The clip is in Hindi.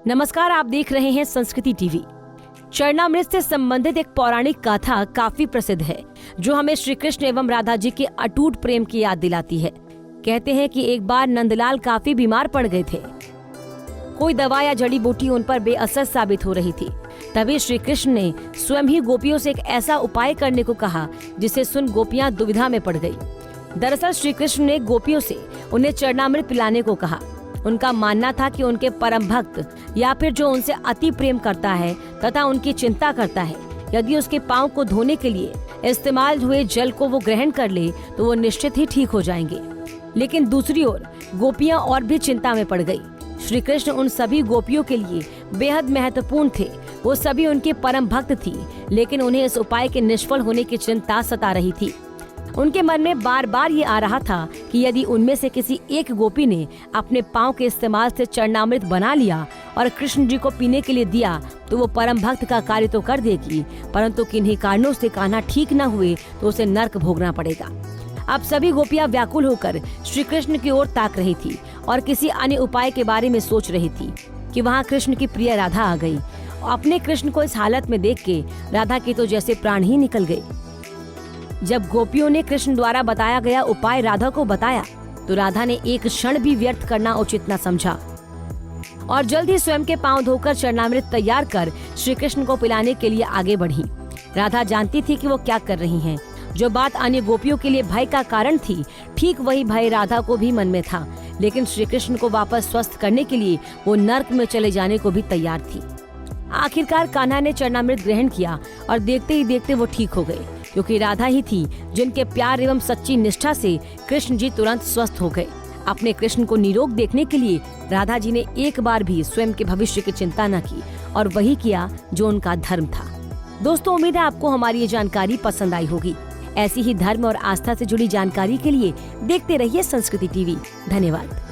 नमस्कार, आप देख रहे हैं संस्कृति टीवी। चरणामृत से संबंधित एक पौराणिक गाथा काफी प्रसिद्ध है, जो हमें श्री कृष्ण एवं राधा जी के अटूट प्रेम की याद दिलाती है। कहते हैं कि एक बार नंदलाल काफी बीमार पड़ गए थे। कोई दवा या जड़ी बूटी उन पर बेअसर साबित हो रही थी। तभी श्री कृष्ण ने स्वयं ही गोपियों से एक ऐसा उपाय करने को कहा, जिसे सुन गोपियां दुविधा में पड़ गई। दरअसल श्री कृष्ण ने गोपियों से उन्हें चरणामृत पिलाने को कहा। उनका मानना था कि उनके परम भक्त या फिर जो उनसे अति प्रेम करता है तथा उनकी चिंता करता है, यदि उसके पांव को धोने के लिए इस्तेमाल हुए जल को वो ग्रहण कर ले तो वो निश्चित ही ठीक हो जाएंगे। लेकिन दूसरी ओर गोपियां और भी चिंता में पड़ गई। श्री कृष्ण उन सभी गोपियों के लिए बेहद महत्वपूर्ण थे। वो सभी उनके परम भक्त थी, लेकिन उन्हें इस उपाय के निष्फल होने की चिंता सता रही थी। उनके मन में बार बार ये आ रहा था कि यदि उनमें से किसी एक गोपी ने अपने पांव के इस्तेमाल से चरणामृत बना लिया और कृष्ण जी को पीने के लिए दिया तो वो परम भक्त का कार्य तो कर देगी, परंतु किन्हीं कारणों से कान्हा ठीक न हुए तो उसे नर्क भोगना पड़ेगा। अब सभी गोपियां व्याकुल होकर श्री कृष्ण की ओर ताक रही थी और किसी अन्य उपाय के बारे में सोच रही थी कि वहाँ कृष्ण की प्रिय राधा आ गई। अपने कृष्ण को इस हालत में देख के राधा के तो जैसे प्राण ही निकल गए। जब गोपियों ने कृष्ण द्वारा बताया गया उपाय राधा को बताया तो राधा ने एक क्षण भी व्यर्थ करना उचित न समझा और जल्द ही स्वयं के पांव धोकर चरणामृत तैयार कर श्री कृष्ण को पिलाने के लिए आगे बढ़ी। राधा जानती थी कि वो क्या कर रही हैं। जो बात अन्य गोपियों के लिए भय का कारण थी, ठीक वही भय राधा को भी मन में था। लेकिन श्री कृष्ण को वापस स्वस्थ करने के लिए वो नर्क में चले जाने को भी तैयार थी। आखिरकार कान्हा ने चरणामृत ग्रहण किया और देखते ही देखते वो ठीक हो गए, क्योंकि राधा ही थी जिनके प्यार एवं सच्ची निष्ठा से कृष्ण जी तुरंत स्वस्थ हो गए। अपने कृष्ण को निरोग देखने के लिए राधा जी ने एक बार भी स्वयं के भविष्य की चिंता न की और वही किया जो उनका धर्म था। दोस्तों, उम्मीद है आपको हमारी ये जानकारी पसंद आई होगी। ऐसी ही धर्म और आस्था से जुड़ी जानकारी के लिए देखते रहिए संस्कृति टीवी। धन्यवाद।